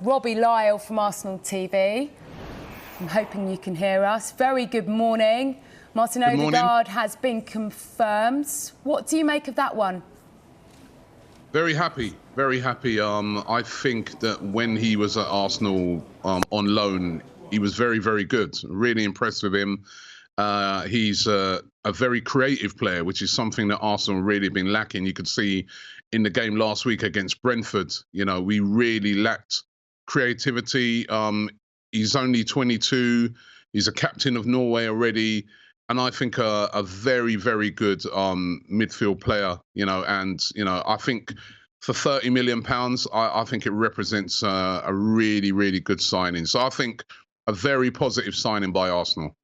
Robbie Lyle from Arsenal TV. I'm hoping you can hear us. Very good morning. Martin Odegaard has been confirmed. What do you make of that one? Very happy, very happy. I think that when he was at Arsenal on loan, he was very, very good. Really impressed with him. He's a very creative player, which is something that Arsenal really have been lacking. You could see in the game last week against Brentford, you know, we really lacked creativity. He's only 22. He's a captain of Norway already. And I think a very, very good midfield player, you know, and, you know, I think for £30 million, I think it represents a really, really good signing. So I think a very positive signing by Arsenal.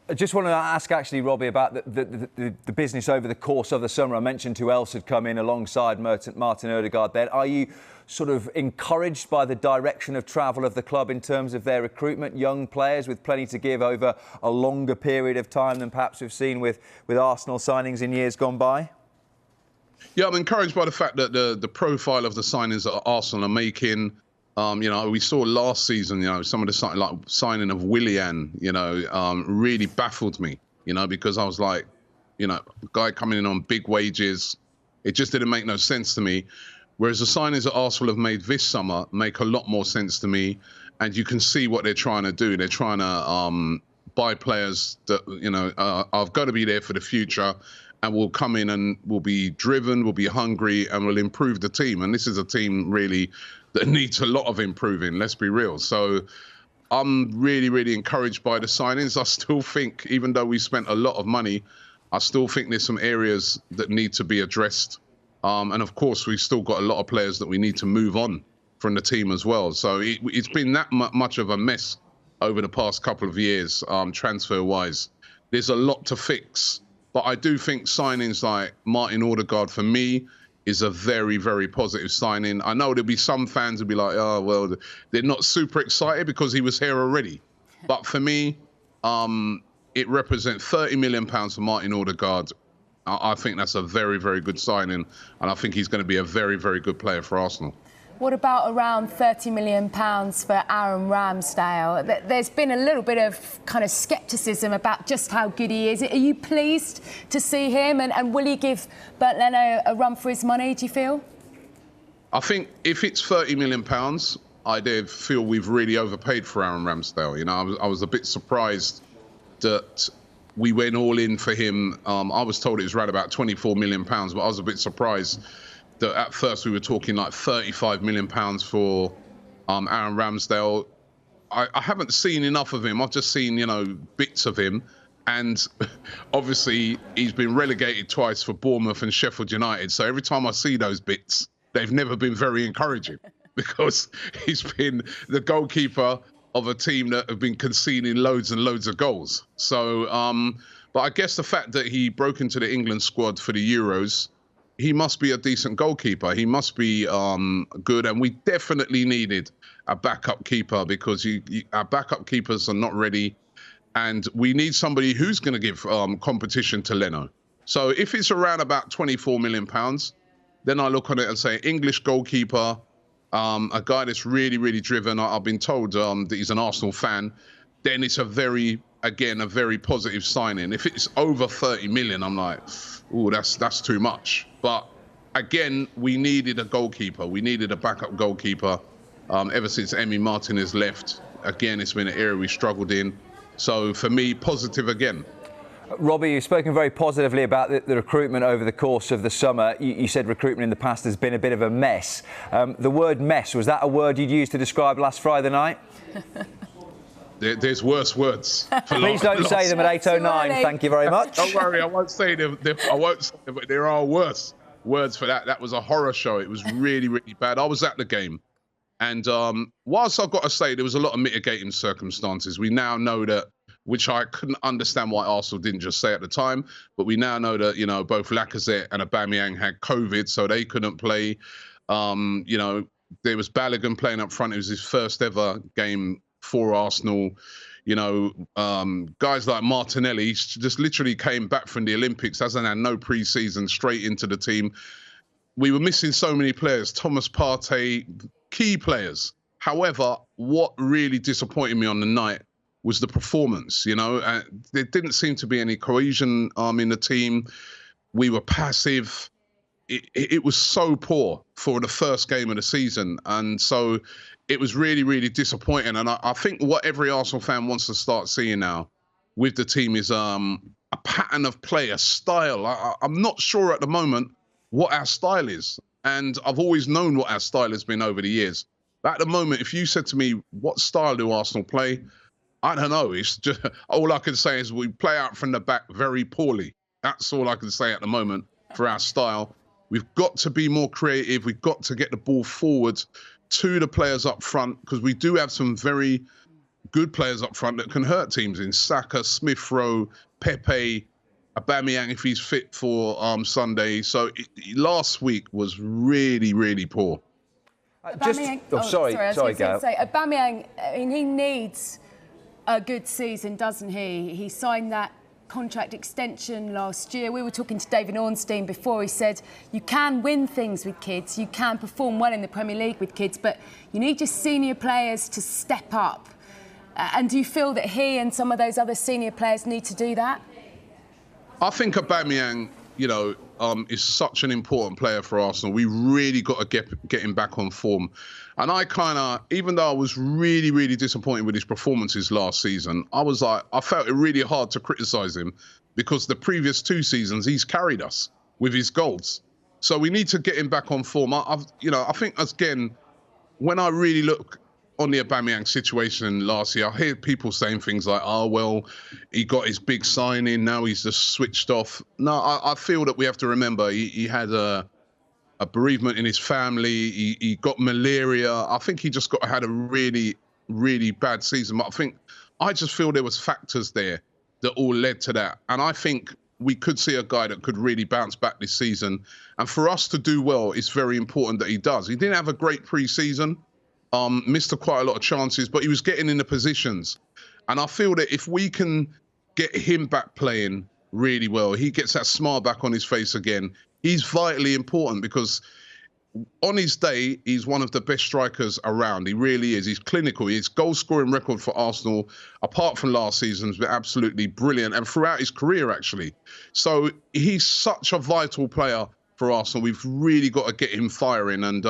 I just want to ask, actually, Robbie, about the business over the course of the summer. I mentioned who else had come in alongside Martin Odegaard then. Are you sort of encouraged by the direction of travel of the club in terms of their recruitment? Young players with plenty to give over a longer period of time than perhaps we've seen with Arsenal signings in years gone by? Yeah, I'm encouraged by the fact that the profile of the signings that Arsenal are making. You know, we saw last season, you know, some of the signing of Willian, you know, really baffled me, you know, because I was like, you know, guy coming in on big wages. It just didn't make no sense to me. Whereas the signings that Arsenal have made this summer make a lot more sense to me. And you can see what they're trying to do. They're trying to buy players that, you know, are going to be there for the future and will come in and will be driven, will be hungry and will improve the team. And this is a team really that needs a lot of improving, let's be real. So I'm really, really encouraged by the signings. I still think, even though we spent a lot of money, I still think there's some areas that need to be addressed. And of course, we've still got a lot of players that we need to move on from the team as well. So it's been that much of a mess over the past couple of years, transfer-wise. There's a lot to fix. But I do think signings like Martin Odegaard, for me, is a very, very positive signing. I know there'll be some fans who'll be like, oh, well, they're not super excited because he was here already. But for me, it represents £30 million for Martin Odegaard. I think that's a very, very good signing. And I think he's going to be a very, very good player for Arsenal. What about around £30 million for Aaron Ramsdale? There's been a little bit of kind of scepticism about just how good he is. Are you pleased to see him? And will he give Bernd Leno a run for his money, do you feel? I think if it's £30 million, I did feel we've really overpaid for Aaron Ramsdale. You know, I was a bit surprised that we went all in for him. I was told it was around about £24 million, but I was a bit surprised that at first we were talking like £35 million for Aaron Ramsdale. I haven't seen enough of him. I've just seen, you know, bits of him. And obviously he's been relegated twice for Bournemouth and Sheffield United. So every time I see those bits, they've never been very encouraging because he's been the goalkeeper of a team that have been conceding loads and loads of goals. So, but I guess the fact that he broke into the England squad for the Euros, he must be a decent goalkeeper. He must be good. And we definitely needed a backup keeper because our backup keepers are not ready. And we need somebody who's going to give competition to Leno. So if it's around about £24 million, then I look on it and say English goalkeeper, a guy that's really, really driven. I've been told that he's an Arsenal fan. Then it's a very positive signing. If it's over 30 million, I'm like, oh, that's too much. But again, we needed a goalkeeper. We needed a backup goalkeeper. Ever since Emi Martinez left, again, it's been an area we struggled in. So for me, positive again. Robbie, you've spoken very positively about the recruitment over the course of the summer. You said recruitment in the past has been a bit of a mess. The word mess, was that a word you'd use to describe last Friday night? There's worse words. Please don't say them at 8:09. Thank you very much. Don't worry, I won't say them. I won't say them, but there are worse words for that. That was a horror show. It was really, really bad. I was at the game. And whilst I've got to say there was a lot of mitigating circumstances, we now know that, which I couldn't understand why Arsenal didn't just say at the time, but we now know that, you know, both Lacazette and Aubameyang had COVID, so they couldn't play. You know, there was Balogun playing up front. It was his first ever game for Arsenal. You know, guys like Martinelli just literally came back from the Olympics, hasn't had no pre-season, straight into the team. We were missing so many players. Thomas Partey, key players. However, what really disappointed me on the night was the performance. There didn't seem to be any cohesion in the team. We were passive. It was so poor for the first game of the season. And so it was really, really disappointing. And I think what every Arsenal fan wants to start seeing now with the team is a pattern of play, a style. I'm not sure at the moment what our style is. And I've always known what our style has been over the years. But at the moment, if you said to me, what style do Arsenal play? I don't know. It's just all I can say is we play out from the back very poorly. That's all I can say at the moment for our style. We've got to be more creative. We've got to get the ball forward to the players up front, because we do have some very good players up front that can hurt teams in Saka, Smith-Rowe, Pepe, Aubameyang if he's fit for Sunday. So last week was really, really poor. Sorry, Gail. Aubameyang, I mean, he needs a good season, doesn't he? He signed that contract extension last year. We were talking to David Ornstein before. He said you can win things with kids, you can perform well in the Premier League with kids, but you need your senior players to step up. And do you feel that he and some of those other senior players need to do that? I think Aubameyang, is such an important player for Arsenal. We really got to get him back on form. And even though I was really, really disappointed with his performances last season, I felt it really hard to criticise him, because the previous 2 seasons he's carried us with his goals. So we need to get him back on form. I think, again, when I really look on the Aubameyang situation last year, I hear people saying things like, oh, well, he got his big signing, now he's just switched off. No, I feel that we have to remember he had a bereavement in his family. He got malaria. I think he just had a really, really bad season. But I just feel there was factors there that all led to that. And I think we could see a guy that could really bounce back this season. And for us to do well, it's very important that he does. He didn't have a great pre-season. Missed quite a lot of chances, but he was getting in the positions. And I feel that if we can get him back playing really well, he gets that smile back on his face again. He's vitally important, because on his day, he's one of the best strikers around. He really is. He's clinical. His goal-scoring record for Arsenal, apart from last season, has been absolutely brilliant, and throughout his career, actually. So he's such a vital player for Arsenal. We've really got to get him firing. And,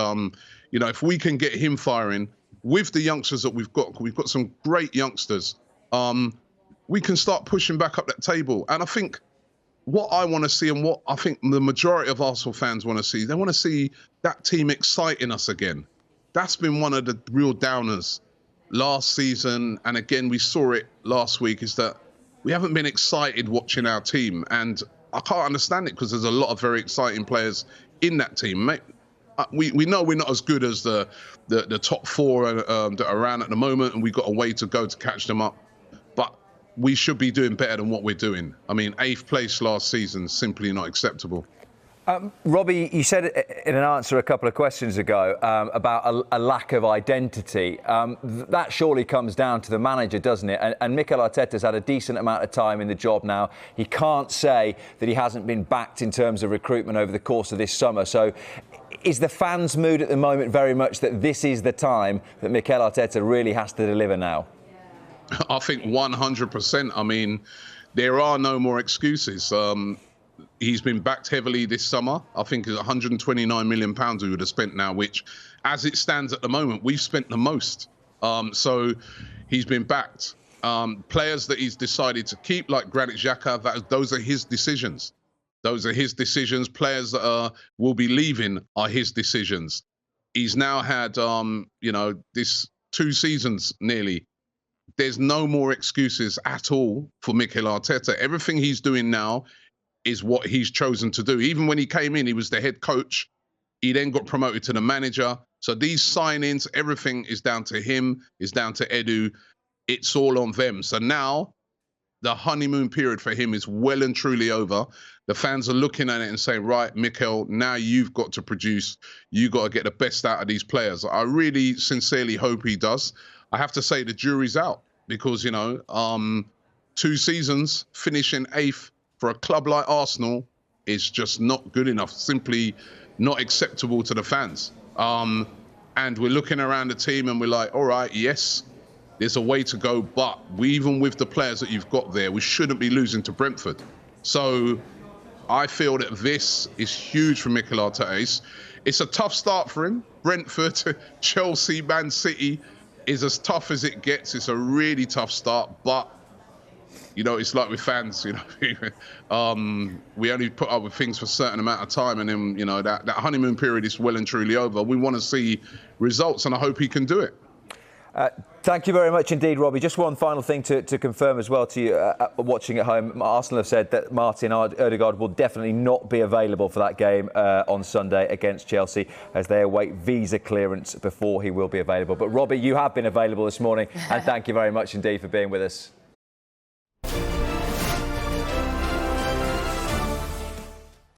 if we can get him firing with the youngsters that we've got some great youngsters, we can start pushing back up that table. And I think what I want to see, and what I think the majority of Arsenal fans want to see, they want to see that team exciting us again. That's been one of the real downers last season. And again, we saw it last week, is that we haven't been excited watching our team. And I can't understand it, because there's a lot of very exciting players in that team. We know we're not as good as the top 4 that are around at the moment, and we've got a way to go to catch them up. But we should be doing better than what we're doing. I mean, 8th place last season is simply not acceptable. Robbie, you said in an answer a couple of questions ago about a lack of identity. That surely comes down to the manager, doesn't it? And Mikel Arteta's had a decent amount of time in the job now. He can't say that he hasn't been backed in terms of recruitment over the course of this summer. So is the fans' mood at the moment very much that this is the time that Mikel Arteta really has to deliver now? I think 100%. I mean, there are no more excuses. He's been backed heavily this summer. I think it's £129 million we would have spent now, which, as it stands at the moment, we've spent the most. So he's been backed. Players that he's decided to keep, like Granit Xhaka, those are his decisions. Those are his decisions. Players that will be leaving are his decisions. He's now had, this 2 seasons nearly. There's no more excuses at all for Mikel Arteta. Everything he's doing now is what he's chosen to do. Even when he came in, he was the head coach. He then got promoted to the manager. So these signings, everything is down to him, is down to Edu. It's all on them. So now the honeymoon period for him is well and truly over. The fans are looking at it and saying, right, Mikel, now you've got to produce. You've got to get the best out of these players. I really sincerely hope he does. I have to say the jury's out, because, 2 seasons, finishing 8th for a club like Arsenal is just not good enough, simply not acceptable to the fans. and we're looking around the team and we're like, all right, yes, there's a way to go, but even with the players that you've got there, we shouldn't be losing to Brentford. So I feel that this is huge for Mikel Arteta. It's a tough start for him. Brentford, Chelsea, Man City is as tough as it gets. It's a really tough start, but you know, it's like with fans, you know, we only put up with things for a certain amount of time, and then, you know, that honeymoon period is well and truly over. We want to see results, and I hope he can do it. Thank you very much indeed, Robbie. Just one final thing to confirm as well to you watching at home. Arsenal have said that Martin Odegaard will definitely not be available for that game on Sunday against Chelsea, as they await visa clearance before he will be available. But Robbie, you have been available this morning, and thank you very much indeed for being with us.